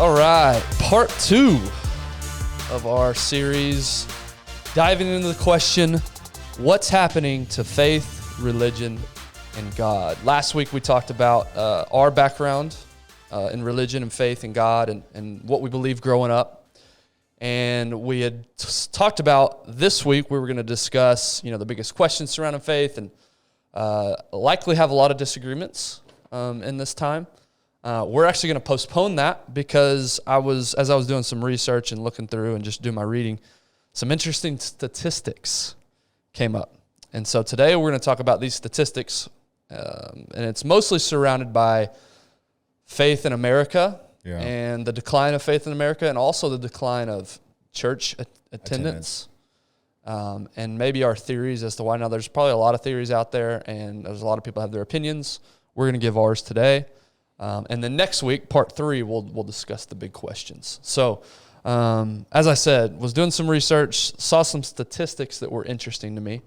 All right, part 2 of our series, diving into the question, what's happening to faith, religion, and God? Last week we talked about our background in religion and faith and God and what we believed growing up. And we had talked about this week, we were going to discuss, the biggest questions surrounding faith and likely have a lot of disagreements in this time. We're actually going to postpone that because as I was doing some research and looking through and just doing my reading, some interesting statistics came up. And so today we're going to talk about these statistics, and it's mostly surrounded by faith in America and the decline of faith in America and also the decline of church attendance. And maybe our theories as to why. Now, there's probably a lot of theories out there, and there's a lot of people have their opinions. We're going to give ours today. And then next week, part 3, we'll discuss the big questions. So, as I said, was doing some research, saw some statistics that were interesting to me.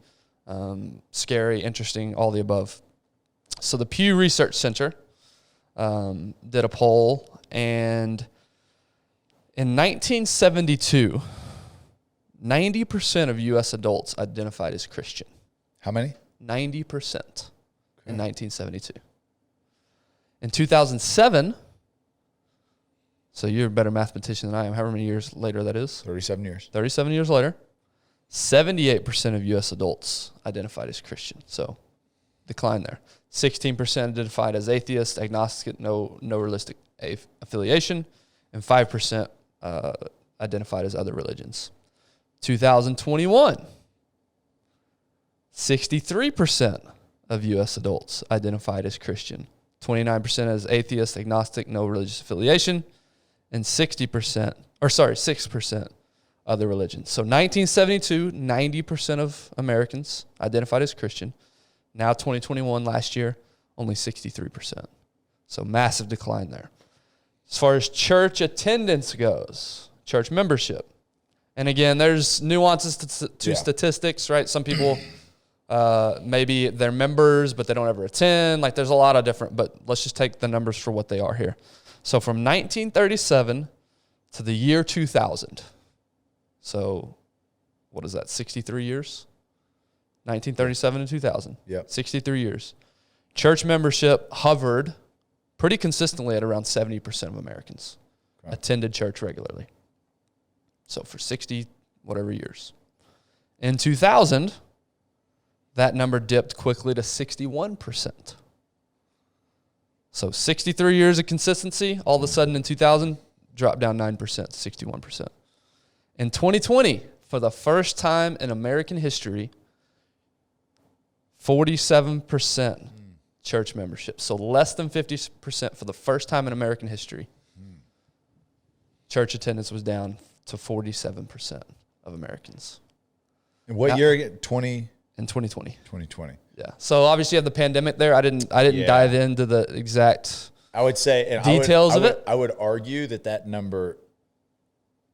Scary, interesting, all the above. So the Pew Research Center did a poll, and in 1972, 90% of U.S. adults identified as Christian. How many? 90% in 1972. In 2007, so you're a better mathematician than I am, however many years later that is. 37 years. 37 years later, 78% of U.S. adults identified as Christian. So decline there. 16% identified as atheist, agnostic, no realistic affiliation, and 5% identified as other religions. 2021, 63% of U.S. adults identified as Christian. 29% as atheist, agnostic, no religious affiliation, and 6% other religions. So 1972, 90% of Americans identified as Christian. Now 2021, last year, only 63%. So massive decline there. As far as church attendance goes, church membership. And again, there's nuances to statistics, right? Some people... maybe they're members, but they don't ever attend. Like, there's a lot of different, but let's just take the numbers for what they are here. So from 1937 to the year 2000, so what is that, 63 years? 1937 to 2000. Yep. 63 years. Church membership hovered pretty consistently at around 70% of Americans attended church regularly. So for 60 whatever years. In 2000, that number dipped quickly to 61%. So 63 years of consistency, all of a sudden in 2000, dropped down 9%, 61%. In 2020, for the first time in American history, 47% church membership. So less than 50% for the first time in American history. Church attendance was down to 47% of Americans. And what year again? 20... In 2020. 2020. Yeah. So obviously you have the pandemic there. I didn't dive into the exact I would say details of it. I would argue that number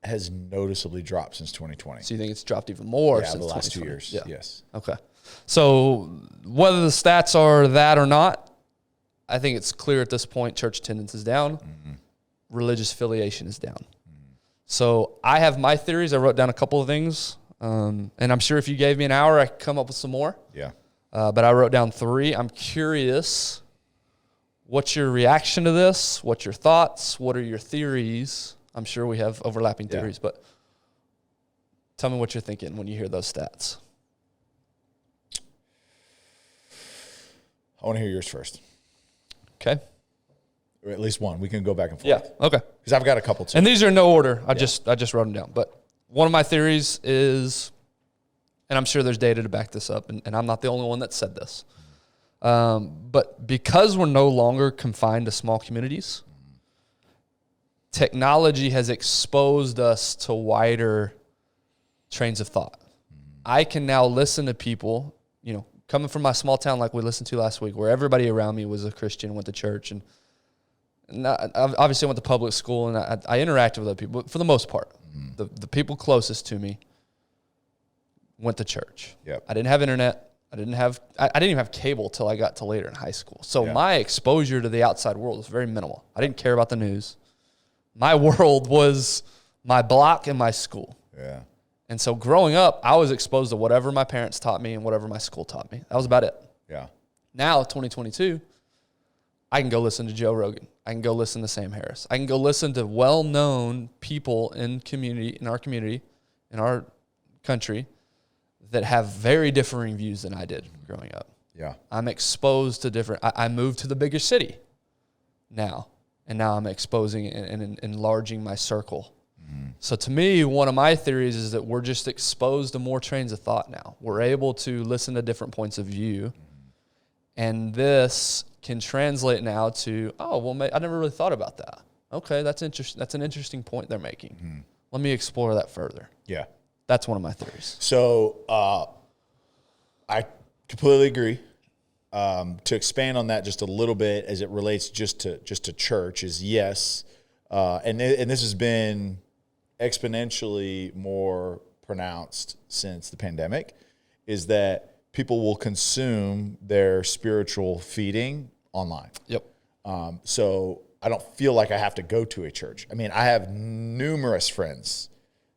has noticeably dropped since 2020. So you think it's dropped even more since the last 2 2020? years. Yeah. Yes. Okay. So whether the stats are that or not, I think it's clear at this point church attendance is down. Mm-hmm. Religious affiliation is down. Mm-hmm. So I have my theories. I wrote down a couple of things. And I'm sure if you gave me an hour, I could come up with some more. Yeah. But I wrote down 3. I'm curious, what's your reaction to this? What's your thoughts? What are your theories? I'm sure we have overlapping theories, but tell me what you're thinking when you hear those stats. I want to hear yours first. Okay. Or at least one. We can go back and forth. Yeah, okay. Because I've got a couple too. And these are in no order. I just wrote them down. But one of my theories is, and I'm sure there's data to back this up, and I'm not the only one that said this, but because we're no longer confined to small communities, technology has exposed us to wider trains of thought. I can now listen to people, coming from my small town like we listened to last week, where everybody around me was a Christian, went to church, and obviously I went to public school, and I interacted with other people, but for the most part. The people closest to me went to church. Yep. I didn't have internet. I didn't even have cable till I got to later in high school. So my exposure to the outside world was very minimal. I didn't care about the news. My world was my block and my school. Yeah. And so growing up, I was exposed to whatever my parents taught me and whatever my school taught me. That was about it. Yeah. Now, 2022, I can go listen to Joe Rogan. I can go listen to Sam Harris. I can go listen to well-known people in our community, in our country, that have very differing views than I did growing up. Yeah. I'm exposed to different. I moved to the bigger city now, and now I'm exposing and enlarging my circle. So to me, one of my theories is that we're just exposed to more trains of thought now. We're able to listen to different points of view, and this can translate now to, I never really thought about that. Okay, that's interesting. That's an interesting point they're making. Let me explore that further. Yeah. That's one of my theories. So I completely agree. To expand on that just a little bit as it relates just to church is yes, and this has been exponentially more pronounced since the pandemic, is that people will consume their spiritual feeding online. Yep. So I don't feel like I have to go to a church. I mean, I have numerous friends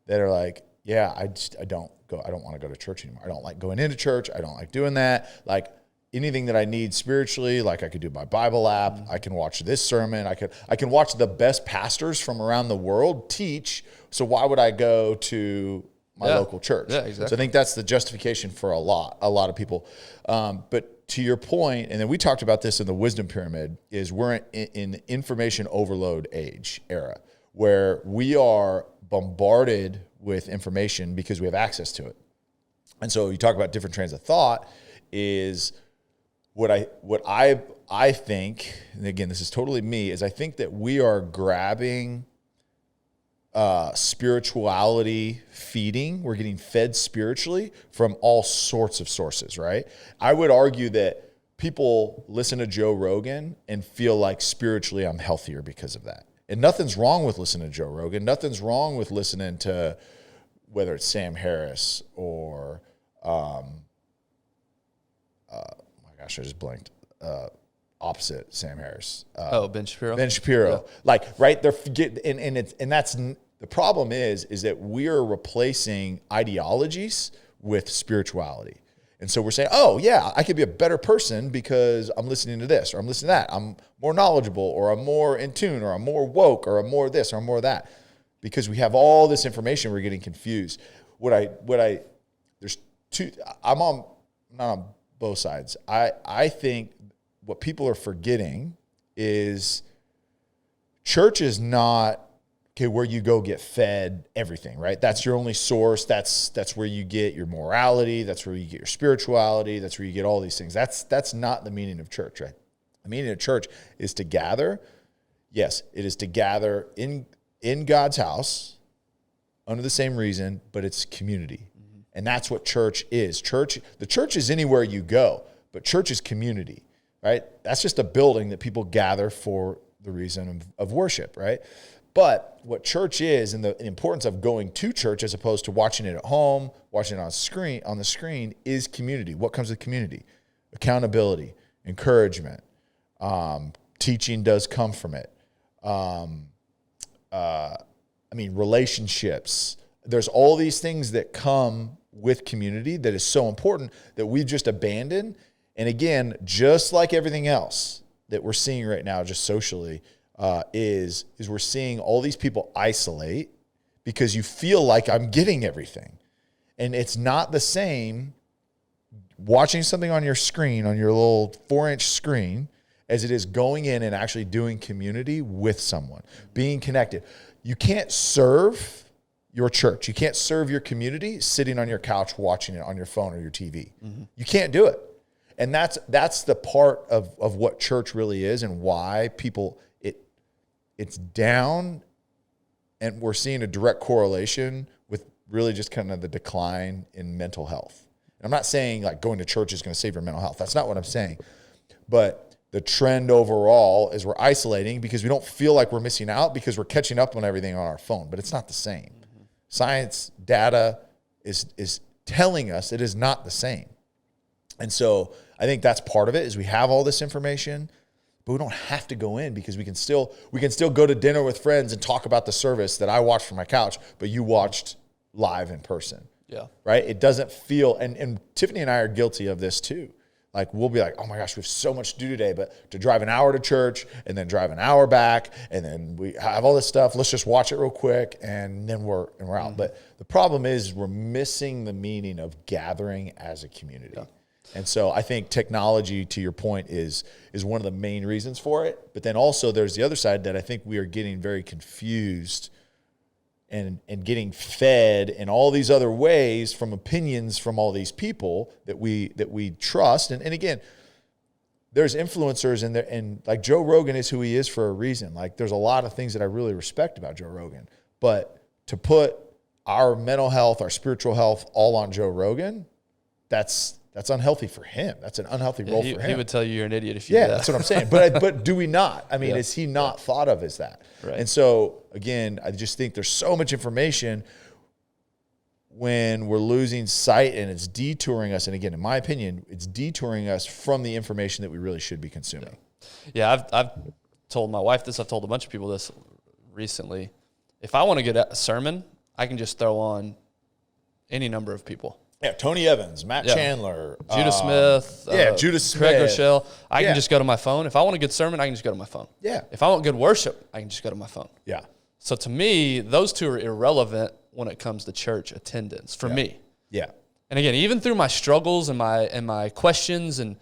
that are like, yeah, I don't want to go to church anymore. I don't like going into church. I don't like doing that. Like anything that I need spiritually, like I could do my Bible app. I can watch this sermon. I can watch the best pastors from around the world teach. So why would I go to my local church? Yeah, exactly. So I think that's the justification for a lot of people. But to your point, and then we talked about this in the wisdom pyramid, is we're in information overload era where we are bombarded with information because we have access to it. And so you talk about different trains of thought is what I think, and again, this is totally me, is I think that we are grabbing spirituality feeding. We're getting fed spiritually from all sorts of sources, right? I would argue that people listen to Joe Rogan and feel like spiritually I'm healthier because of that. And nothing's wrong with listening to Joe Rogan. Nothing's wrong with listening to whether it's Sam Harris or, my gosh, I just blanked. Opposite Sam Harris. Ben Shapiro. Ben Shapiro. Yeah. Like, right, and that's the problem is that we are replacing ideologies with spirituality. And so we're saying, oh yeah, I could be a better person because I'm listening to this or I'm listening to that. I'm more knowledgeable or I'm more in tune or I'm more woke or I'm more this or I'm more that. Because we have all this information, we're getting confused. There's two, I'm not on both sides. I think what people are forgetting is church is not where you go get fed everything, right? That's your only source. That's where you get your morality. That's where you get your spirituality. That's where you get all these things. That's not the meaning of church, right? The meaning of church is to gather. Yes, it is to gather in God's house under the same reason, but it's community. Mm-hmm. And that's what church is. The church is anywhere you go, but church is community, right? That's just a building that people gather for the reason of worship, right? But what church is, and the importance of going to church as opposed to watching it at home, watching it on the screen, is community. What comes with community? Accountability, encouragement, teaching does come from it. Relationships. There's all these things that come with community that is so important that we've just abandoned. And again, just like everything else that we're seeing right now, just socially, is we're seeing all these people isolate because you feel like I'm getting everything. And it's not the same watching something on your screen, on your little 4-inch screen, as it is going in and actually doing community with someone, being connected. You can't serve your church. You can't serve your community sitting on your couch watching it on your phone or your TV. Mm-hmm. You can't do it. And that's the part of what church really is and why people, it's down, and we're seeing a direct correlation with really just kind of the decline in mental health. And I'm not saying like going to church is going to save your mental health. That's not what I'm saying. But the trend overall is we're isolating because we don't feel like we're missing out because we're catching up on everything on our phone. But it's not the same. Mm-hmm. Science, data is telling us it is not the same. And so I think that's part of it is we have all this information, but we don't have to go in because we can still go to dinner with friends and talk about the service that I watched from my couch, but you watched live in person. Yeah. Right? It doesn't feel, and Tiffany and I are guilty of this too. Like, we'll be like, oh my gosh, we have so much to do today, but to drive an hour to church and then drive an hour back and then we have all this stuff, let's just watch it real quick and then we're out. But the problem is we're missing the meaning of gathering as a community. Yeah. And so I think technology, to your point, is one of the main reasons for it. But then also there's the other side that I think we are getting very confused and getting fed in all these other ways from opinions from all these people that we trust. And again, there's influencers in there, and like Joe Rogan is who he is for a reason. Like, there's a lot of things that I really respect about Joe Rogan, but to put our mental health, our spiritual health all on Joe Rogan, that's unhealthy for him. That's an unhealthy role for him. He would tell you you're an idiot if you do that. That's what I'm saying. But do we not? I mean, is he not thought of as that? Right. And so, again, I just think there's so much information when we're losing sight and it's detouring us. And again, in my opinion, it's detouring us from the information that we really should be consuming. Yeah, I've told my wife this. I've told a bunch of people this recently. If I want to get a sermon, I can just throw on any number of people. Yeah, Tony Evans, Matt Chandler. Judah Smith. Judah Smith. Craig Rochelle. I can just go to my phone. If I want a good sermon, I can just go to my phone. Yeah. If I want good worship, I can just go to my phone. Yeah. So to me, those two are irrelevant when it comes to church attendance for me. Yeah. And again, even through my struggles and my questions, and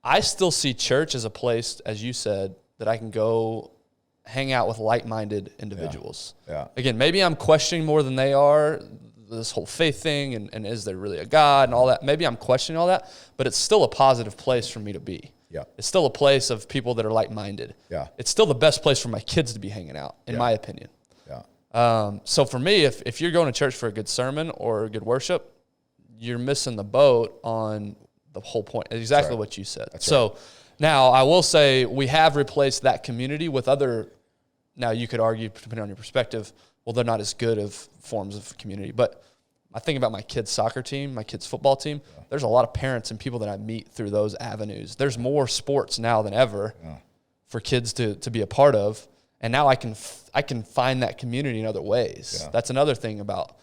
I still see church as a place, as you said, that I can go hang out with like-minded individuals. Yeah. Again, maybe I'm questioning more than they are, this whole faith thing, and is there really a God and all that. Maybe I'm questioning all that, but it's still a positive place for me to be. Yeah. It's still a place of people that are like-minded. Yeah. It's still the best place for my kids to be hanging out, in my opinion. Yeah. So for me, if you're going to church for a good sermon or good worship, you're missing the boat on the whole point. Exactly what you said. So now I will say we have replaced that community with other, now you could argue, depending on your perspective, well, they're not as good of forms of community. But I think about my kids' soccer team, my kids' football team. There's a lot of parents and people that I meet through those avenues. There's more sports now than ever for kids to be a part of. And now I can find that community in other ways. Yeah. That's another thing about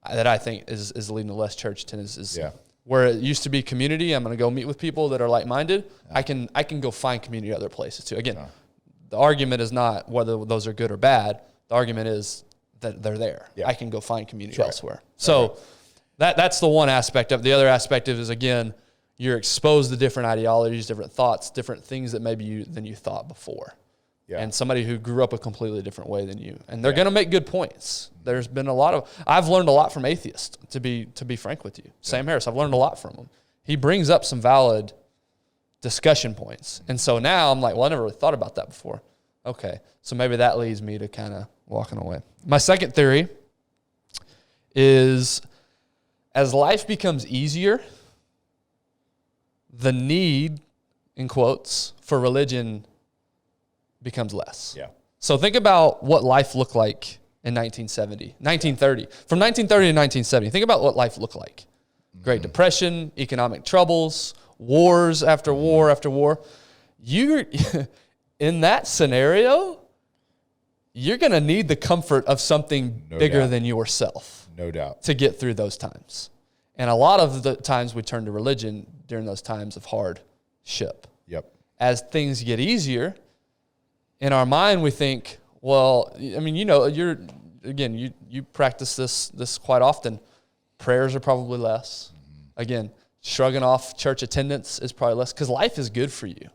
that I think is leading to less church attendance is where it used to be community. I'm going to go meet with people that are like-minded. Yeah. I can go find community other places too. Again, the argument is not whether those are good or bad. The argument is that they're there. Yeah. I can go find community elsewhere. So that's the one aspect of it. The other aspect of it is, again, you're exposed to different ideologies, different thoughts, different things that maybe than you thought before. Yeah. And somebody who grew up a completely different way than you. And they're going to make good points. There's been I've learned a lot from atheists, to be frank with you. Yeah. Sam Harris, I've learned a lot from him. He brings up some valid discussion points. And so now I'm like, well, I never really thought about that before. Okay, so maybe that leads me to kind of walking away. My second theory is as life becomes easier, the need, in quotes, for religion becomes less. Yeah. So think about what life looked like in 1930. From 1930 to 1970, think about what life looked like. Great Depression, economic troubles, wars after war after war. You're in that scenario, you're going to need the comfort of something bigger than yourself. No doubt. To get through those times. And a lot of the times we turn to religion during those times of hardship. Yep. As things get easier, in our mind we think, well, I mean, you practice this quite often. Prayers are probably less. Mm-hmm. Again, shrugging off church attendance is probably less because life is good for you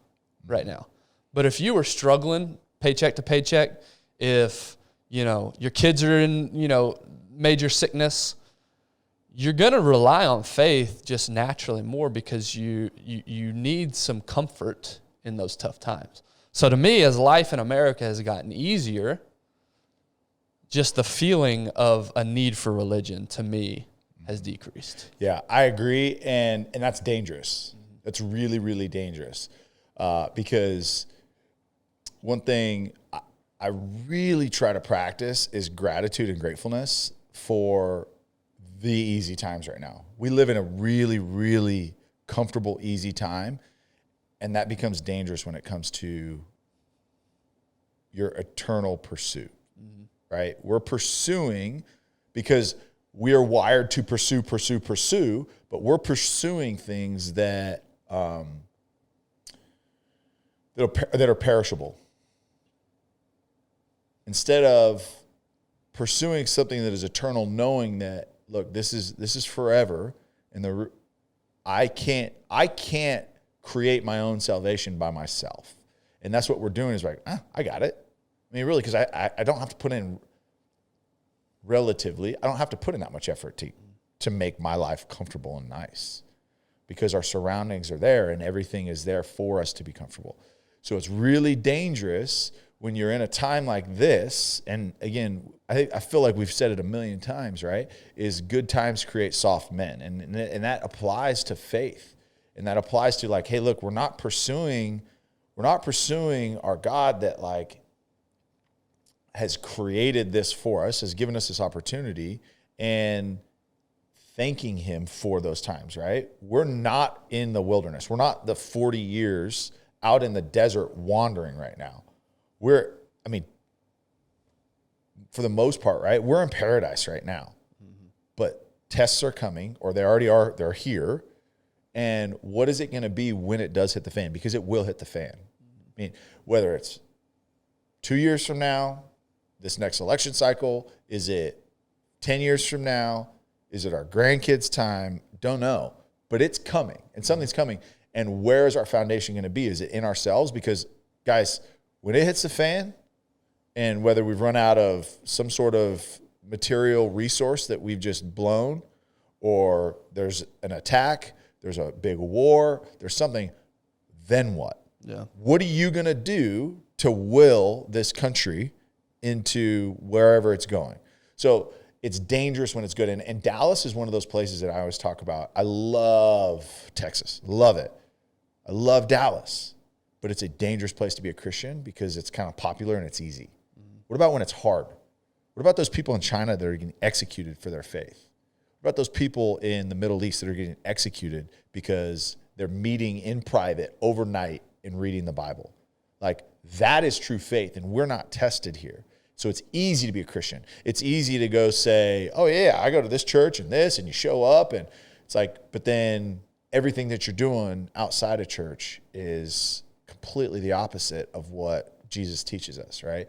right now. But if you were struggling paycheck to paycheck, if, your kids are in, major sickness, you're going to rely on faith just naturally more because you need some comfort in those tough times. So to me, as life in America has gotten easier, just the feeling of a need for religion, to me, has decreased. Yeah, I agree, and that's dangerous. That's really, really dangerous because one thing I really try to practice is gratitude and gratefulness for the easy times right now. We live in a really, really comfortable, easy time, and that becomes dangerous when it comes to your eternal pursuit, right? We're pursuing because we are wired to pursue, but we're pursuing things that that are perishable. Instead of pursuing something that is eternal, knowing that, look, this is forever, and I can't create my own salvation by myself. And that's what we're doing is like, I got it. I mean, really, because I don't have to put in I don't have to put in that much effort to make my life comfortable and nice, because our surroundings are there and everything is there for us to be comfortable. So it's really dangerous when you're in a time like this. And again, I feel like we've said it a million times, right? Is good times create soft men. And that applies to faith. And that applies to like, hey, look, we're not pursuing our God that like has created this for us, has given us this opportunity, and thanking him for those times, right? We're not in the wilderness. We're not the 40 years out in the desert wandering right now. For the most part, right? We're in paradise right now. Mm-hmm. But tests are coming, or they already are, they're here. And what is it going to be when it does hit the fan? Because it will hit the fan. I mean, whether it's 2 years from now, this next election cycle, is it 10 years from now? Is it our grandkids' time? Don't know. But it's coming, and something's coming. And where is our foundation going to be? Is it in ourselves? Because, guys, when it hits the fan, and whether we've run out of some sort of material resource that we've just blown, or there's an attack, there's a big war, there's something, then what? Yeah. What are you going to do to will this country into wherever it's going? So it's dangerous when it's good. And Dallas is one of those places that I always talk about. I love Texas. Love it. I love Dallas. But it's a dangerous place to be a Christian because it's kind of popular and it's easy. Mm-hmm. What about when it's hard? What about those people in China that are getting executed for their faith? What about those people in the Middle East that are getting executed because they're meeting in private overnight and reading the Bible? Like, that is true faith, and we're not tested here. So it's easy to be a Christian. It's easy to go say, oh, yeah, I go to this church and this, and you show up, and it's like, but then everything that you're doing outside of church is completely the opposite of what Jesus teaches us, right?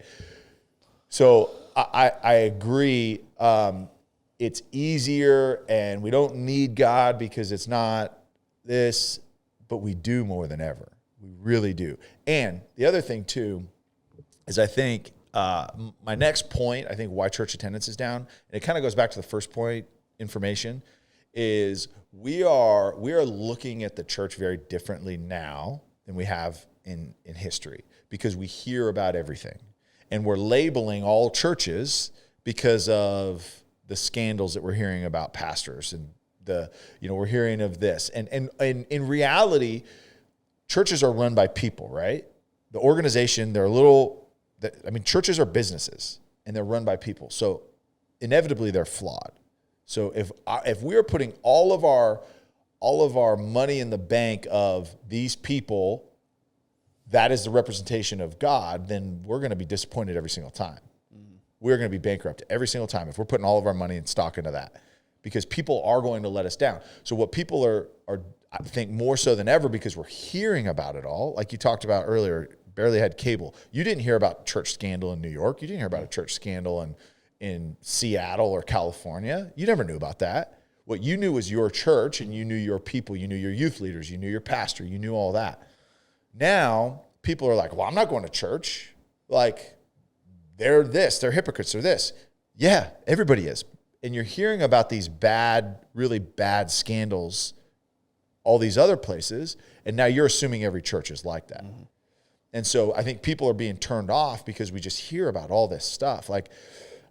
So I agree. It's easier, and we don't need God because it's not this, but we do more than ever. We really do. And the other thing, too, is I think my next point, I think why church attendance is down, and it kind of goes back to the first point, information, is we are looking at the church very differently now than we have in history, because we hear about everything. And we're labeling all churches because of the scandals that we're hearing about pastors, and we're hearing of this. And in reality, churches are run by people, right? The organization, churches are businesses, and they're run by people. So inevitably they're flawed. So if we are putting all of our money in the bank of these people, that is the representation of God, then we're going to be disappointed every single time. Mm-hmm. We're going to be bankrupt every single time if we're putting all of our money and stock into that, because people are going to let us down. So what people are I think more so than ever, because we're hearing about it all, like you talked about earlier, barely had cable. You didn't hear about church scandal in New York. You didn't hear about a church scandal in Seattle or California. You never knew about that. What you knew was your church, and you knew your people. You knew your youth leaders. You knew your pastor. You knew all that. Now, people are like, well, I'm not going to church. Like, they're this. They're hypocrites. They're this. Yeah, everybody is. And you're hearing about these bad, really bad scandals, all these other places, and now you're assuming every church is like that. Mm-hmm. And so I think people are being turned off because we just hear about all this stuff. Like,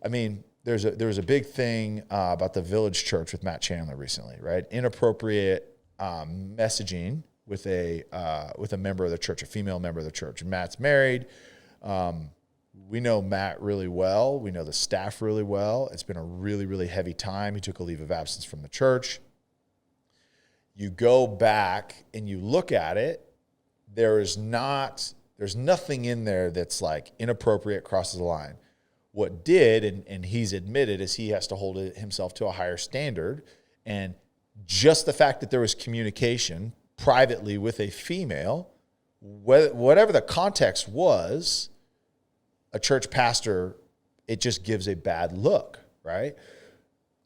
I mean, there was a big thing about the Village Church with Matt Chandler recently, right? Inappropriate messaging with a member of the church, a female member of the church. And Matt's married. We know Matt really well. We know the staff really well. It's been a really, really heavy time. He took a leave of absence from the church. You go back and you look at it, there is not There's nothing in there that's like inappropriate, crosses the line. What did, and he's admitted, is he has to hold himself to a higher standard. And just the fact that there was communication privately with a female, whatever the context was, a church pastor, it just gives a bad look, right?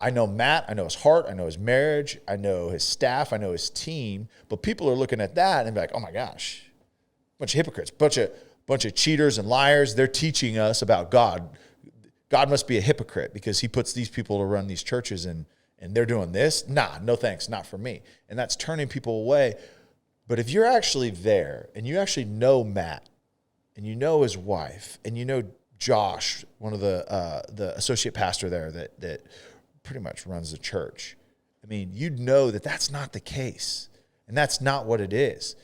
I know Matt, I know his heart, I know his marriage, I know his staff, I know his team, but people are looking at that and be like, oh my gosh, bunch of hypocrites, bunch of cheaters and liars. They're teaching us about God. God must be a hypocrite because he puts these people to run these churches and they're doing this. Nah, no thanks, not for me. And that's turning people away. But if you're actually there and you actually know Matt and you know his wife and you know Josh, one of the associate pastor there that pretty much runs the church, I mean, you'd know that that's not the case. And that's not what it is.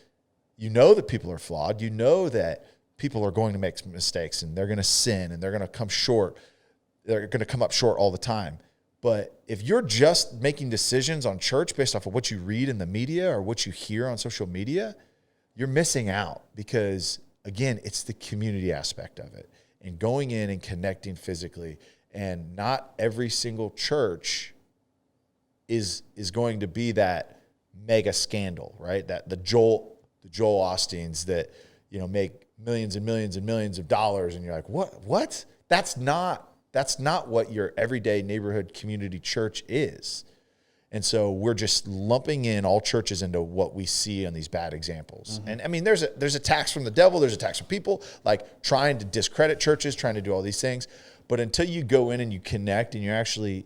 You know that people are flawed. You know that people are going to make mistakes and they're going to sin and they're going to come short. They're going to come up short all the time. But if you're just making decisions on church based off of what you read in the media or what you hear on social media, you're missing out because, again, it's the community aspect of it and going in and connecting physically. And not every single church is going to be that mega scandal, right? That the Joel Osteens that, make millions and millions and millions of dollars, and you're like, what? That's not what your everyday neighborhood community church is. And so we're just lumping in all churches into what we see on these bad examples. Mm-hmm. And I mean, there's attacks from the devil, there's attacks from people, like trying to discredit churches, trying to do all these things. But until you go in and you connect and you actually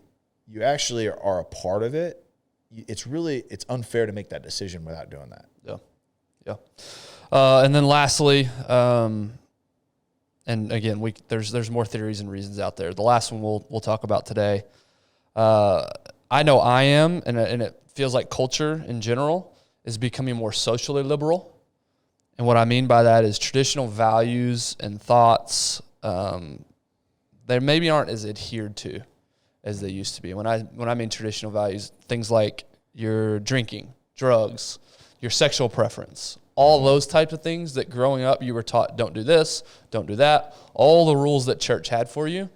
are a part of it, it's unfair to make that decision without doing that. Yeah. And then lastly, and again, there's more theories and reasons out there. The last one we'll talk about today. I know I am, and it feels like culture in general is becoming more socially liberal. And what I mean by that is traditional values and thoughts, they maybe aren't as adhered to as they used to be. When I mean traditional values, things like your drinking, drugs, your sexual preference, all those types of things that growing up you were taught, don't do this, don't do that, all the rules that church had for you.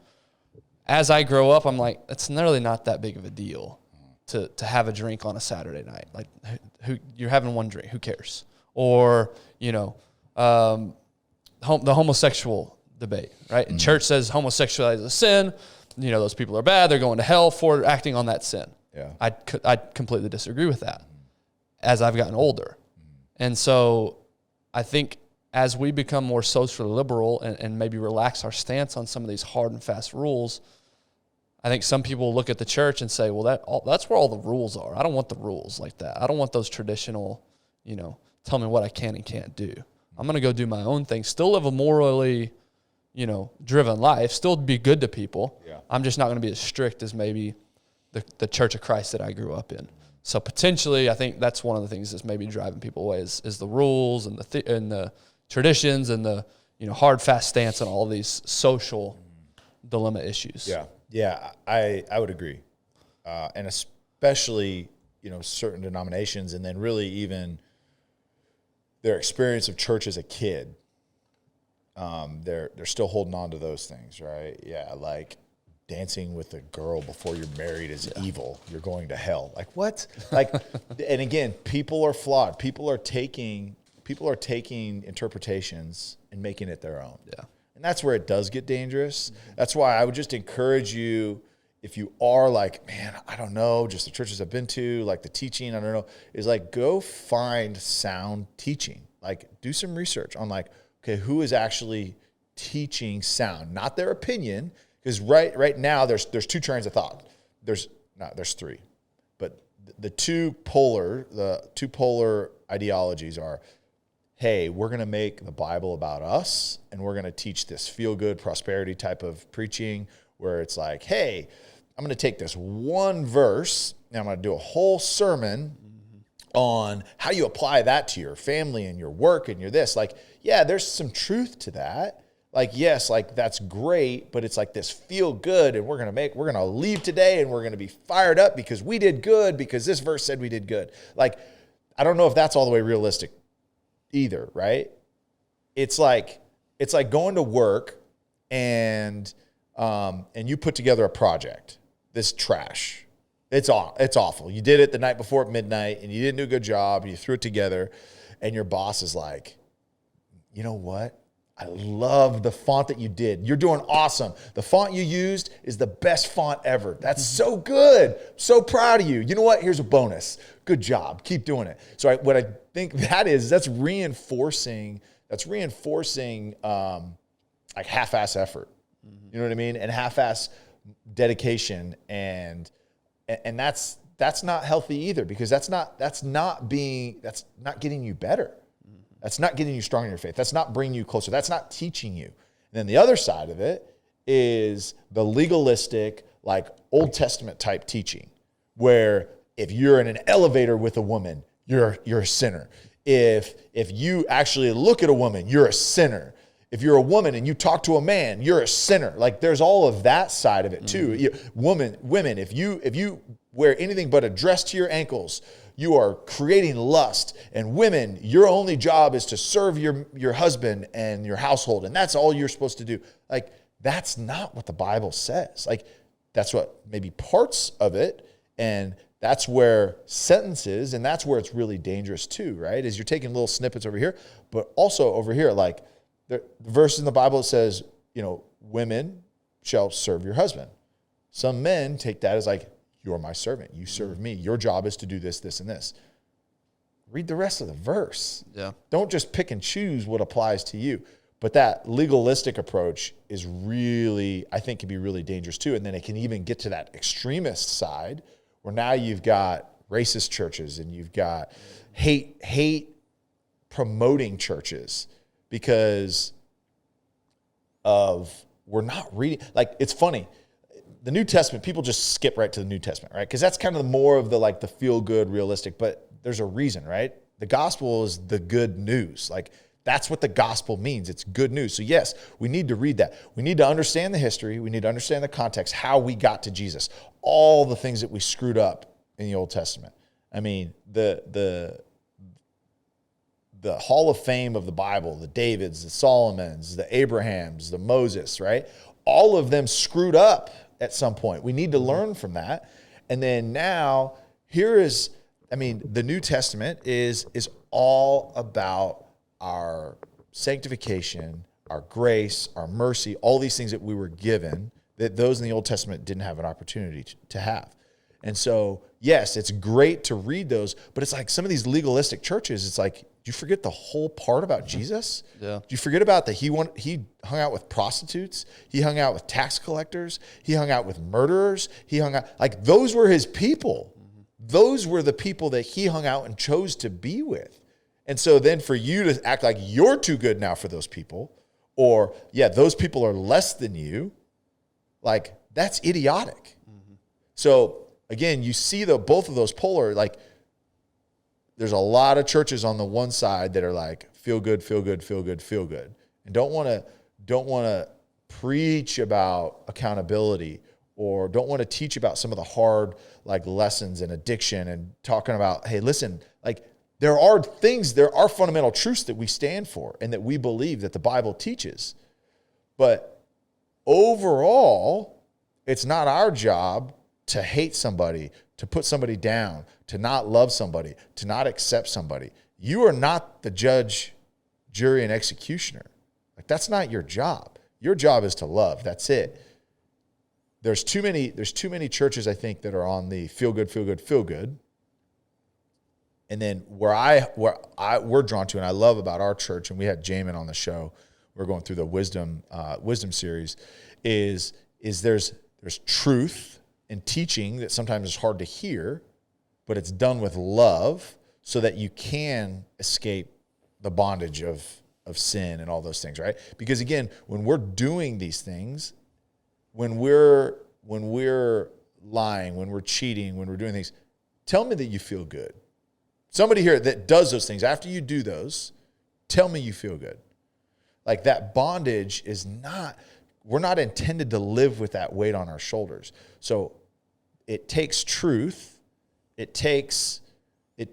As I grow up, I'm like, it's really not that big of a deal to have a drink on a Saturday night. Like, who you're having one drink, who cares? Or, the homosexual debate, right? And church says homosexuality is a sin. Those people are bad. They're going to hell for acting on that sin. Yeah. I completely disagree with that as I've gotten older. And so I think as we become more socially liberal and maybe relax our stance on some of these hard and fast rules, I think some people look at the church and say, well, that's where all the rules are. I don't want the rules like that. I don't want those traditional, tell me what I can and can't do. I'm going to go do my own thing, still live a morally, driven life, still be good to people. Yeah. I'm just not going to be as strict as maybe the Church of Christ that I grew up in. So potentially, I think that's one of the things that's maybe driving people away is the rules and the traditions and the hard, fast stance on all these social dilemma issues. Yeah, I would agree, and especially certain denominations, and then really even their experience of church as a kid. They're still holding on to those things, right? Yeah, like dancing with a girl before you're married is evil. You're going to hell. Like what? Like, and again, people are flawed. People are taking interpretations and making it their own. Yeah. And that's where it does get dangerous. That's why I would just encourage you, if you are like, man, I don't know, just the churches I've been to, like the teaching, I don't know, is like go find sound teaching. Like do some research on like, okay, who is actually teaching sound, not their opinion. Because right now there's two trains of thought. There's three, but the two polar ideologies are, hey, we're going to make the Bible about us, and we're going to teach this feel-good prosperity type of preaching where it's like, hey, I'm going to take this one verse, and I'm going to do a whole sermon on how you apply that to your family and your work and your this. Like, yeah, there's some truth to that. Like, yes, like that's great, but it's like this feel good, and we're going to leave today and we're going to be fired up because we did good because this verse said we did good. Like, I don't know if that's all the way realistic either, right? it's like going to work and you put together a project. This trash. It's awful. You did it the night before at midnight and you didn't do a good job. You threw it together and your boss is like, you know what? I love the font that you did. You're doing awesome. The font you used is the best font ever. That's so good. So proud of you. You know what? Here's a bonus. Good job. Keep doing it. So what I think that's reinforcing like half-ass effort. You know what I mean? And half-ass dedication, and that's not healthy either, because that's not getting you better. That's not getting you strong in your faith. That's not bringing you closer. That's not teaching you. And then the other side of it is the legalistic, like Old Testament type teaching, where if you're in an elevator with a woman, you're a sinner. If you actually look at a woman, you're a sinner. If you're a woman and you talk to a man, you're a sinner. Like, there's all of that side of it too. Women, if you wear anything but a dress to your ankles, you are creating lust. And women, your only job is to serve your husband and your household, and that's all you're supposed to do. Like, that's not what the Bible says. Like, that's what maybe parts of it, and that's where sentences, and that's where it's really dangerous too, right? Is you're taking little snippets over here, but also over here, like the verse in the Bible that says, women shall serve your husband. Some men take that as like, you're my servant. You serve me. Your job is to do this, this, and this. Read the rest of the verse. Yeah. Don't just pick and choose what applies to you. But that legalistic approach is really, I think, can be really dangerous too. And then it can even get to that extremist side where now you've got racist churches and you've got hate promoting churches because of we're not reading. Like, it's funny. The New Testament, people just skip right to the New Testament, right? Because that's kind of more of the feel-good, realistic, but there's a reason, right? The gospel is the good news. Like, that's what the gospel means. It's good news. So yes, we need to read that. We need to understand the history. We need to understand the context, how we got to Jesus, all the things that we screwed up in the Old Testament. I mean, the Hall of Fame of the Bible, the Davids, the Solomons, the Abrahams, the Moses, right? All of them screwed up at some point. We need to learn from that. And then now, the New Testament is all about our sanctification, our grace, our mercy, all these things that we were given that those in the Old Testament didn't have an opportunity to have. And so, yes, it's great to read those, but it's like some of these legalistic churches, it's like, do you forget the whole part about Jesus? Yeah. Do you forget about that he hung out with prostitutes, he hung out with tax collectors, he hung out with murderers, like those were his people. Those were the people that he hung out and chose to be with. And so then for you to act like you're too good now for those people, or those people are less than you, like that's idiotic. So again, you see both of those polar, like there's a lot of churches on the one side that are like feel good, feel good, feel good, feel good, and don't want to preach about accountability, or don't want to teach about some of the hard like lessons and addiction, and talking about, hey, listen, like there are fundamental truths that we stand for and that we believe that the Bible teaches. But overall, it's not our job to hate somebody, to put somebody down, to not love somebody, to not accept somebody. You are not the judge, jury, and executioner. Like, that's not your job. Your job is to love. That's it. There's too many churches, I think, that are on the feel good, feel good, feel good. And then where we're drawn to, and I love about our church, and we had Jamin on the show, we're going through the wisdom series, is there's truth and teaching that sometimes is hard to hear, but it's done with love so that you can escape the bondage of sin and all those things, right? Because again, when we're doing these things, when we're lying, when we're cheating, when we're doing things, tell me that you feel good. Somebody here that does those things, after you do those, tell me you feel good. Like, that bondage we're not intended to live with that weight on our shoulders. So it takes truth. It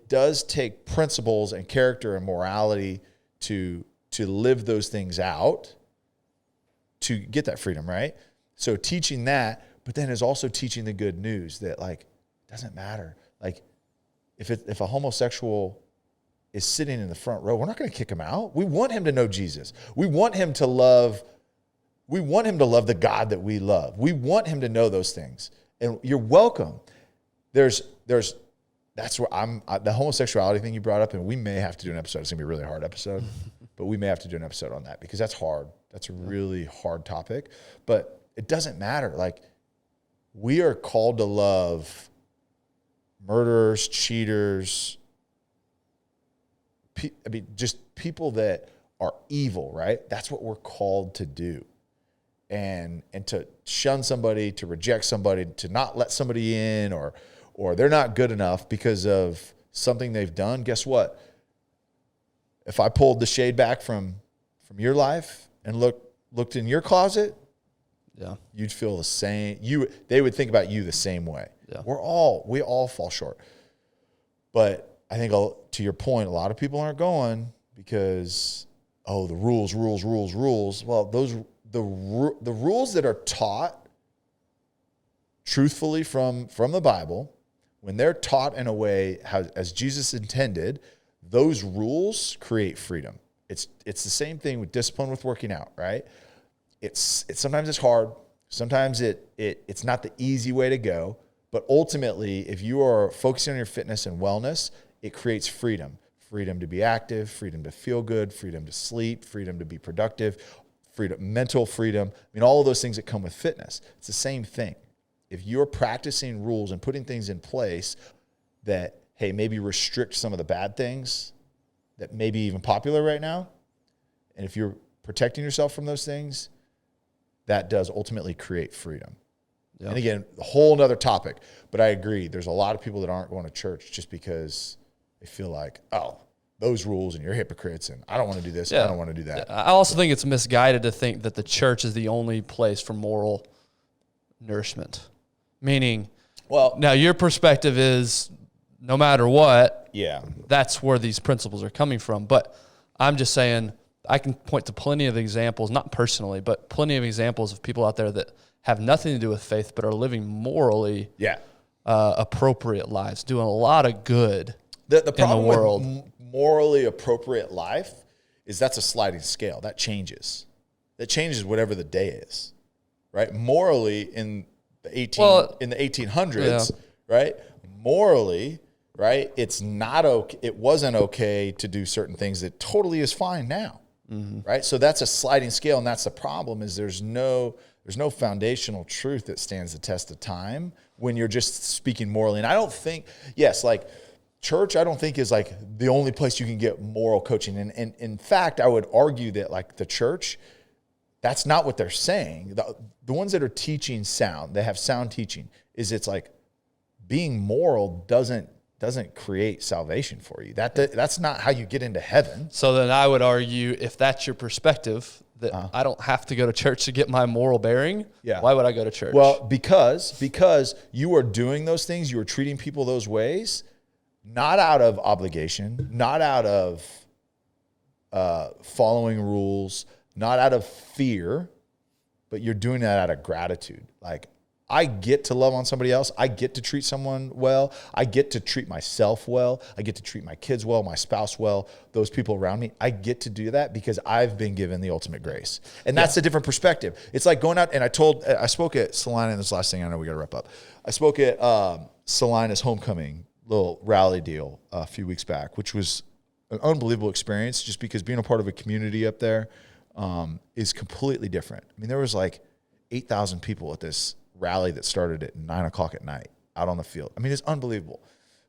does take principles and character and morality to to live those things out to get that freedom, right? So teaching that, but then is also teaching the good news that like, it doesn't matter. Like if a homosexual is sitting in the front row, we're not going to kick him out. We want him to know Jesus. We want him to love the God that we love. We want him to know those things. And you're welcome. That's where the homosexuality thing you brought up, and we may have to do an episode. It's going to be a really hard episode, but we may have to do an episode on that because that's hard. That's a really hard topic, but it doesn't matter. Like, we are called to love murderers, cheaters, just people that are evil, right? That's what we're called to do. And to shun somebody, to reject somebody, to not let somebody in, or they're not good enough because of something they've done. Guess what? If I pulled the shade back from your life and looked in your closet, yeah, you'd feel the same. They would think about you the same way. Yeah. We all fall short. But I think, to your point, a lot of people aren't going because, the rules. Well, the rules that are taught truthfully from the Bible, when they're taught in a way as Jesus intended, those rules create freedom. It's the same thing with discipline with working out, right? It's sometimes it's hard. Sometimes it's not the easy way to go. But ultimately, if you are focusing on your fitness and wellness, it creates freedom. Freedom to be active, freedom to feel good, freedom to sleep, freedom to be productive, mental freedom. I mean, all of those things that come with fitness. It's the same thing. If you're practicing rules and putting things in place that, hey, maybe restrict some of the bad things that may be even popular right now, and if you're protecting yourself from those things, that does ultimately create freedom. Yeah. And again, a whole nother topic, but I agree. There's a lot of people that aren't going to church just because they feel like, those rules and you're hypocrites and I don't want to do this. Yeah. I don't want to do that. I also think it's misguided to think that the church is the only place for moral nourishment. Meaning, now your perspective is no matter what, that's where these principles are coming from. But I'm just saying, I can point to plenty of examples, not personally, but plenty of examples of people out there that have nothing to do with faith, but are living morally appropriate lives, doing a lot of good the problem in the world. With morally appropriate life is that's a sliding scale. That changes. That changes whatever the day is, right? Morally in the 1800s, right? Morally, right? It's not okay. It wasn't okay to do certain things that totally is fine now, right? So that's a sliding scale, and that's the problem. Is there's no foundational truth that stands the test of time when you're just speaking morally. And I don't think, church, I don't think is like the only place you can get moral coaching. And in fact, I would argue that like the church, that's not what they're saying. The ones that are teaching sound, they have sound teaching, it's like being moral doesn't create salvation for you. That's not how you get into heaven. So then I would argue, if that's your perspective, that I don't have to go to church to get my moral bearing. Yeah. Why would I go to church? Well, because you are doing those things, you are treating people those ways, not out of obligation, not out of following rules, not out of fear, but you're doing that out of gratitude. Like, I get to love on somebody else. I get to treat someone well. I get to treat myself well. I get to treat my kids well, my spouse well, those people around me. I get to do that because I've been given the ultimate grace. And that's a different perspective. It's like going out, and I spoke at Salina, and this last thing, I know we got to wrap up. I spoke at Salina's homecoming little rally deal a few weeks back, which was an unbelievable experience just because being a part of a community up there is completely different. I mean, there was like 8,000 people at this rally that started at 9:00 at night out on the field. I mean, it's unbelievable.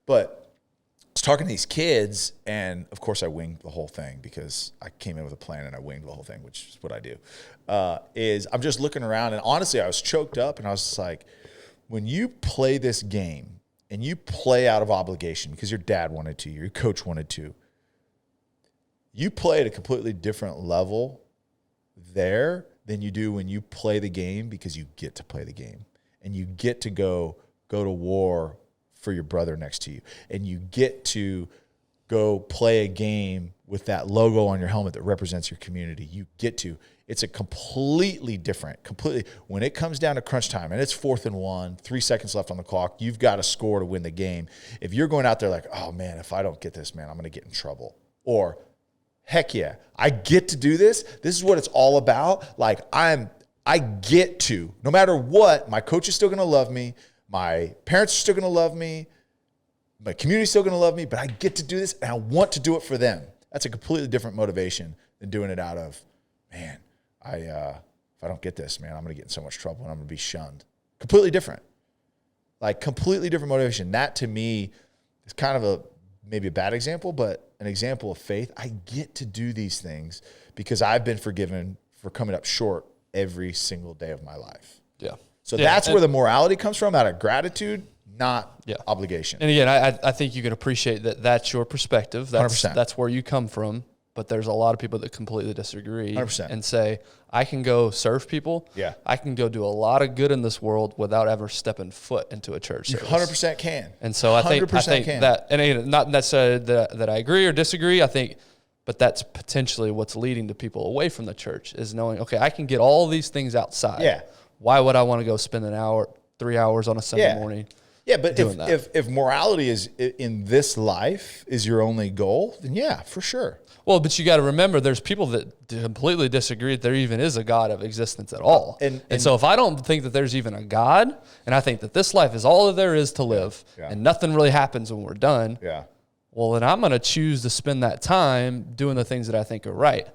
But I was talking to these kids, and of course I winged the whole thing because I came in with a plan and I winged the whole thing, which is what I do. I'm just looking around, and honestly, I was choked up, and I was just like, when you play this game and you play out of obligation because your dad wanted to, your coach wanted to, you play at a completely different level there than you do when you play the game because you get to play the game and you get to go to war for your brother next to you, and you get to go play a game with that logo on your helmet that represents your community. You get to. It's a completely, when it comes down to crunch time and it's 4th and 1, 3 seconds left on the clock, you've got to score to win the game. If you're going out there like, oh man, if I don't get this, man, I'm going to get in trouble. Or heck yeah, I get to do this. This is what it's all about. Like I get to, no matter what, my coach is still going to love me. My parents are still going to love me. My community's still going to love me, but I get to do this and I want to do it for them. That's a completely different motivation than doing it out of, man, if I don't get this, man, I'm going to get in so much trouble and I'm going to be shunned. Completely different. Like completely different motivation. That to me is kind of maybe a bad example, but an example of faith. I get to do these things because I've been forgiven for coming up short every single day of my life. Yeah. So that's where the morality comes from, out of gratitude, not obligation. And again, I think you can appreciate that that's your perspective. 100%. That's where you come from. But there's a lot of people that completely disagree 100%. and say, I can go serve people. Yeah. I can go do a lot of good in this world without ever stepping foot into a church service. 100% can. And so I think can. that, and again, not necessarily that I agree or disagree. I think, but that's potentially what's leading to people away from the church is knowing, okay, I can get all these things outside. Yeah. Why would I want to go spend 3 hours on a Sunday morning? Yeah, but if morality is in this life is your only goal, then yeah, for sure. Well, but you got to remember, there's people that completely disagree that there even is a God of existence at all. And so if I don't think that there's even a God, and I think that this life is all that there is to live, and nothing really happens when we're done, well, then I'm going to choose to spend that time doing the things that I think are right.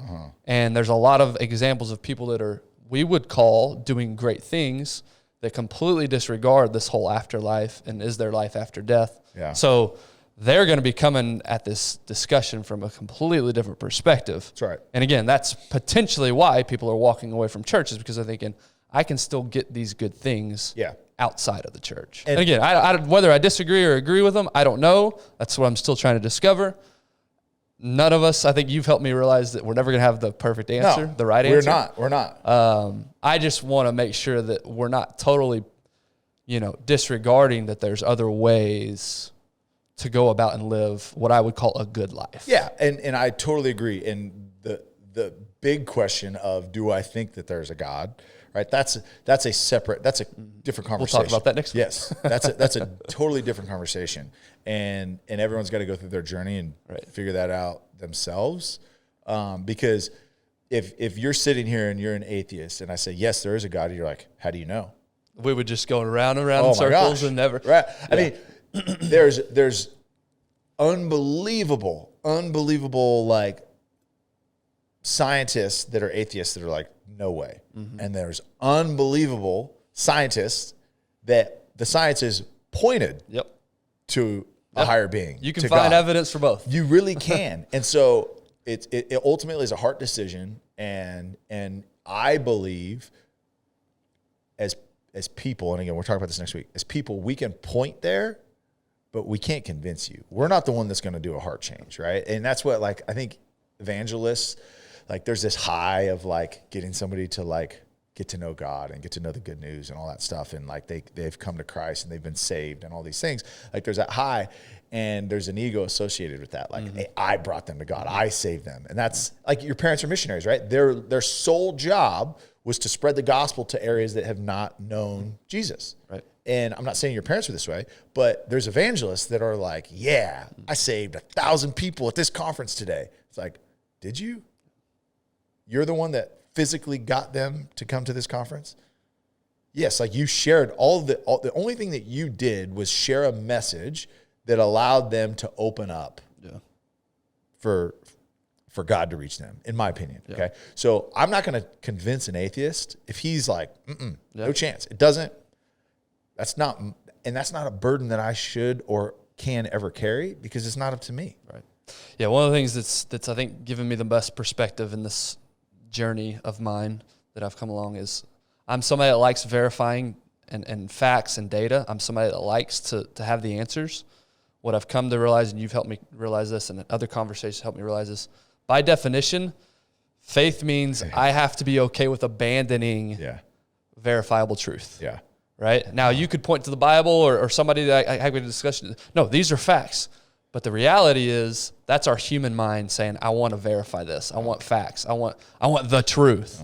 And there's a lot of examples of people that we would call doing great things that completely disregard this whole afterlife and is there life after death. Yeah. So they're going to be coming at this discussion from a completely different perspective. That's right. And again, that's potentially why people are walking away from churches, because they're thinking, I can still get these good things outside of the church. And again, I, whether I disagree or agree with them, I don't know. That's what I'm still trying to discover. None of us, I think you've helped me realize that we're never going to have the perfect answer, the right answer. We're not. I just want to make sure that we're not totally, disregarding that there's other ways to go about and live what I would call a good life. Yeah, and I totally agree. And the big question of, do I think that there's a God? Right, that's a different conversation. We'll talk about that next week. Yes, that's a totally different conversation, and everyone's got to go through their journey and figure that out themselves. Because if you're sitting here and you're an atheist, and I say yes, there is a God, and you're like, how do you know? We would just go around in circles and never. Right. I mean, there's unbelievable like scientists that are atheists that are like, no way. Mm-hmm. And there's unbelievable scientists that the science is pointed to a higher being. You can find evidence for both. You really can. And so it ultimately is a heart decision. And I believe as people, and again, we're talking about this next week, as people, we can point there, but we can't convince you. We're not the one that's going to do a heart change, right? And that's what, like, I think evangelists, like, there's this high of like getting somebody to like get to know God and get to know the good news and all that stuff. And like they've come to Christ and they've been saved and all these things. Like, there's that high, and there's an ego associated with that. Like, hey, I brought them to God. I saved them. And that's like, your parents are missionaries, right? Their sole job was to spread the gospel to areas that have not known Jesus. Right. And I'm not saying your parents were this way, but there's evangelists that are like, yeah, I saved 1,000 people at this conference today. It's like, did you? You're the one that physically got them to come to this conference? Yes, like, you shared the only thing that you did was share a message that allowed them to open up for God to reach them, in my opinion. Yeah. Okay. So I'm not going to convince an atheist if he's like, no chance. It doesn't, that's not a burden that I should or can ever carry, because it's not up to me. Right. Yeah. One of the things that's I think given me the best perspective in this journey of mine that I've come along is, I'm somebody that likes verifying and facts and data. I'm somebody that likes to have the answers. What I've come to realize, and you've helped me realize this, and other conversations helped me realize this, by definition, faith means I have to be okay with abandoning verifiable truth. Yeah. Right? Now, you could point to the Bible or somebody that I had a discussion. No, these are facts. But the reality is that's our human mind saying, I want to verify this. I want facts. I want the truth.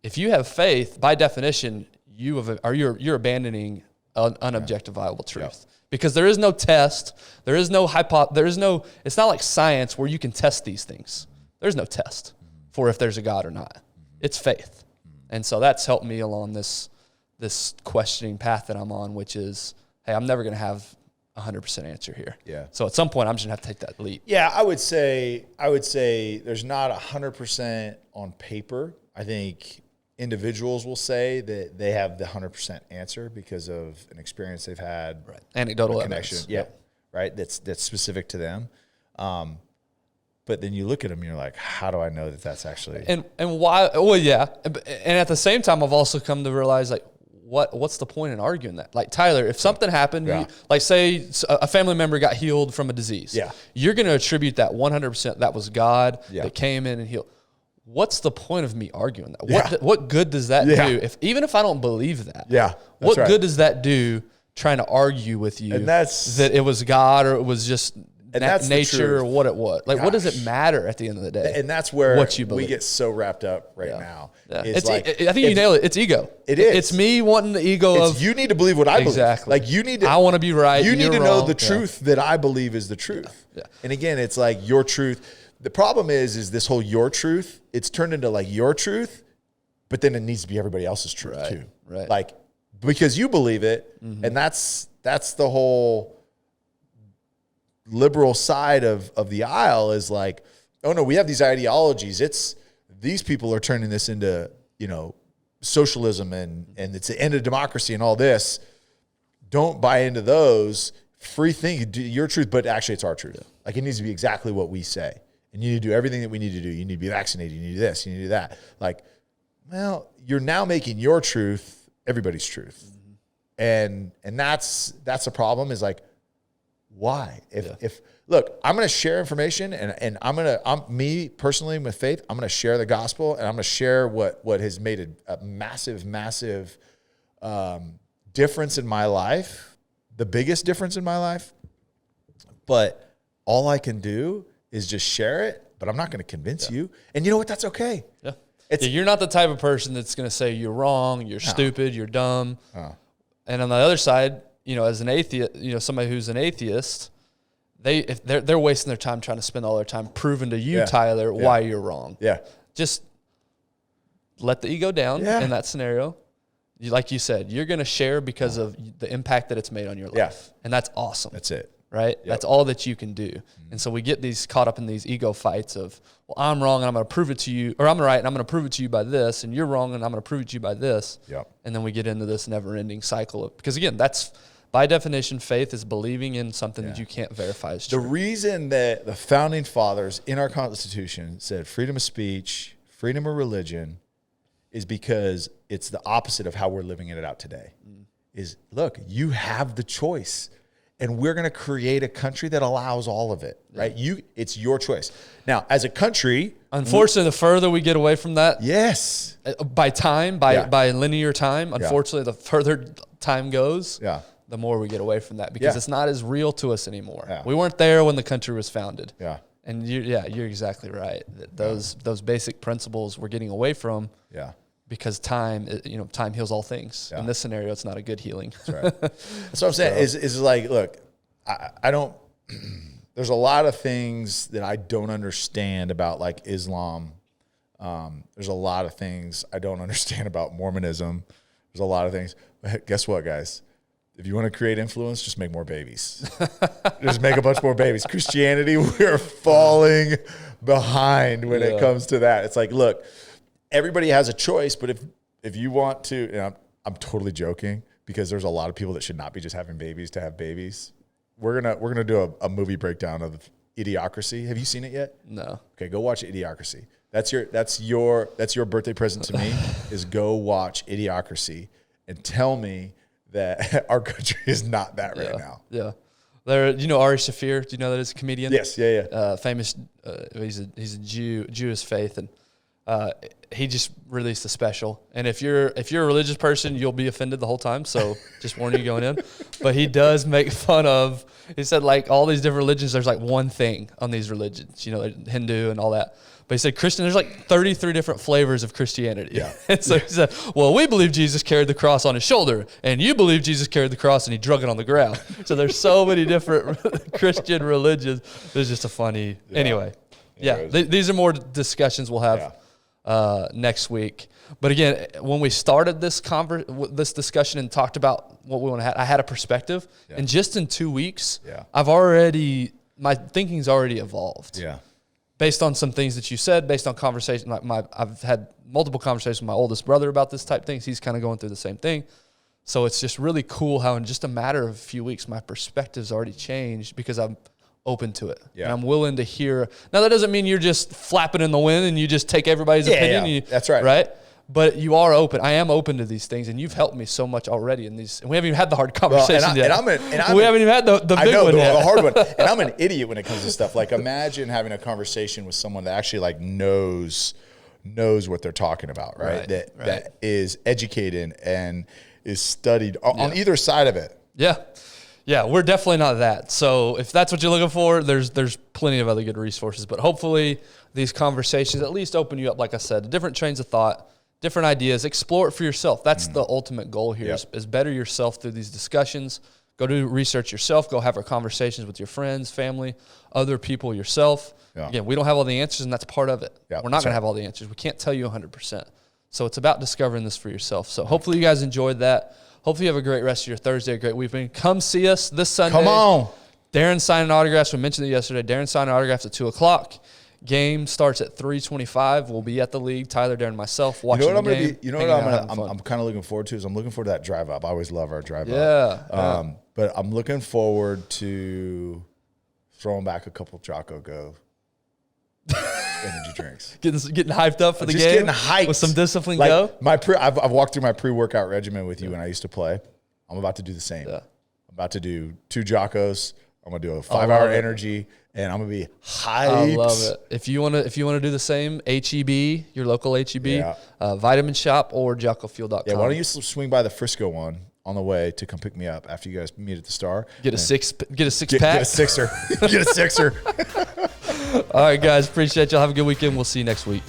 If you have faith, by definition, you're abandoning an unobjectifiable truth. Because there is no test, it's not like science where you can test these things. There's no test for if there's a God or not. It's faith. And so that's helped me along this questioning path that I'm on, which is, hey, I'm never going to have 100% answer here. Yeah. So at some point, I'm just going to have to take that leap. Yeah, I would say there's not 100% on paper. I think individuals will say that they have the 100% answer because of an experience they've had. Right. Anecdotal connection. evidence. Yeah. Right. That's specific to them. But then you look at them and you're like, how do I know that that's actually... And why? Well, yeah. And at the same time, I've also come to realize, like, what's the point in arguing that? Like, Tyler, if something happened, like say a family member got healed from a disease, you're going to attribute that 100% that was God that came in and healed. What's the point of me arguing that? What good does that do? Even if I don't believe that, what good does that do trying to argue with you that it was God or it was just nature or what it was? Like, what does it matter at the end of the day? And that's where we get so wrapped up now. Yeah. I think you nailed it. It's ego. It is. It's me wanting the ego of... You need to believe what I believe. Exactly. Like, you need to... I want to be right. You need to wrong. know the truth that I believe is the truth. Yeah. And again, it's like your truth. The problem is this whole your truth, it's turned into like your truth, but then it needs to be everybody else's truth too. Right. Like, because you believe it, and that's the whole liberal side of the aisle is like, oh no, we have these ideologies. These people are turning this into, socialism and it's the end of democracy and all this. Don't buy into those. Free think, do your truth, but actually it's our truth. Yeah. Like, it needs to be exactly what we say. And you need to do everything that we need to do. You need to be vaccinated. You need to do this. You need to do that. Like, well, you're now making your truth everybody's truth. And that's a problem, is like, why? If look, I'm going to share information and I'm me personally with faith, I'm going to share the gospel and I'm going to share what has made a massive difference in my life, the biggest difference in my life. But all I can do is just share it, but I'm not going to convince you. And you know what? That's okay. Yeah. You're not the type of person that's going to say you're wrong, you're stupid, you're dumb. And on the other side, as an atheist, somebody who's an atheist, they're wasting their time trying to spend all their time proving to you, Tyler, why you're wrong. Yeah. Just let the ego down in that scenario. Like you said, you're going to share because of the impact that it's made on your life. Yeah. And that's awesome. That's it. Right? Yep. That's all that you can do. And so we get caught up in these ego fights of, well, I'm wrong and I'm going to prove it to you, or I'm right and I'm going to prove it to you by this, and you're wrong and I'm going to prove it to you by this. Yep. And then we get into this never-ending cycle because again, that's by definition, faith is believing in something that you can't verify as true. The reason that the founding fathers in our Constitution said freedom of speech, freedom of religion, is because it's the opposite of how we're living it out today. Is, look, you have the choice. And we're going to create a country that allows all of it, right? It's your choice. Now, as a country... Unfortunately, the further we get away from that... Yes. By linear time, unfortunately, the further time goes, the more we get away from that because it's not as real to us anymore. Yeah. We weren't there when the country was founded. Yeah. And you're exactly right. Those basic principles we're getting away from. Yeah. Because time heals all things. Yeah. In this scenario, it's not a good healing. That's right. That's what I'm saying. Is like, look, I don't. There's a lot of things that I don't understand about like Islam. There's a lot of things I don't understand about Mormonism. There's a lot of things. But guess what, guys? If you want to create influence, just make more babies. Just make a bunch more babies. Christianity, we're falling behind when it comes to that. It's like, look. Everybody has a choice, but if you want to, I'm totally joking because there's a lot of people that should not be just having babies to have babies. We're gonna do a movie breakdown of Idiocracy. Have you seen it yet? No. Okay, go watch Idiocracy. That's your birthday present to me is go watch Idiocracy and tell me that our country is not that right now. Yeah. There, Ari Shaffir. Do you know that he's a comedian? Yes. Yeah. Famous. He's a Jewish faith and. he just released a special. And if you're a religious person, you'll be offended the whole time. So just warning you going in. But he does make fun of, he said like all these different religions, there's like one thing on these religions, you know, like Hindu and all that. But he said Christian, there's like 33 different flavors of Christianity. Yeah. And so he said, well, we believe Jesus carried the cross on his shoulder, and you believe Jesus carried the cross and he drug it on the ground. So there's so many different Christian religions. It's just a funny, anyway. Yeah, these are more discussions we'll have next week. But again, when we started this discussion and talked about what we want to have, I had a perspective. And just in 2 weeks, my thinking's already evolved. Yeah. Based on some things that you said, based on conversation, I've had multiple conversations with my oldest brother about this type of things. He's kind of going through the same thing. So it's just really cool how in just a matter of a few weeks, my perspective's already changed because I'm open to it. Yeah. And I'm willing to hear. Now, that doesn't mean you're just flapping in the wind and you just take everybody's opinion. Yeah. That's right. Right? But you are open. I am open to these things, and you've helped me so much already in these. And we haven't even had the hard conversation yet. We haven't even had the big one yet. The hard one. And I'm an idiot when it comes to stuff. Like, imagine having a conversation with someone that actually like knows what they're talking about, right? That is educated and is studied on either side of it. Yeah. Yeah, we're definitely not that. So if that's what you're looking for, there's plenty of other good resources. But hopefully these conversations at least open you up, like I said, different trains of thought, different ideas. Explore it for yourself. That's the ultimate goal here is better yourself through these discussions. Go do research yourself. Go have conversations with your friends, family, other people, yourself. Yeah. Again, we don't have all the answers, and that's part of it. Yeah, we're not going to have all the answers. We can't tell you 100%. So it's about discovering this for yourself. So hopefully you guys enjoyed that. Hopefully you have a great rest of your Thursday, a great weekend. Come see us this Sunday. Come on. Darren signing autographs. We mentioned it yesterday. Darren signing autographs at 2 o'clock. Game starts at 3:25. We'll be at the league. Tyler, Darren, myself watching the game. I'm kind of looking forward to is I'm looking forward to that drive up. I always love our drive up. But I'm looking forward to throwing back a couple Jocko Go energy drinks. Getting hyped up for the game. Just getting hyped with some discipline. Go. I've walked through my pre-workout regimen with you when I used to play. I'm about to do the same. Yeah. I'm about to do 2 Jockos. I'm gonna do a 5-hour energy, and I'm gonna be hyped. I love it. If you wanna do the same, HEB, your local HEB, Vitamin Shop, or JockoFuel.com. Yeah, why don't you swing by the Frisco one on the way to come pick me up after you guys meet at the Star? Get a six pack. Get a sixer. Get a sixer. All right, guys. Appreciate y'all. Have a good weekend. We'll see you next week.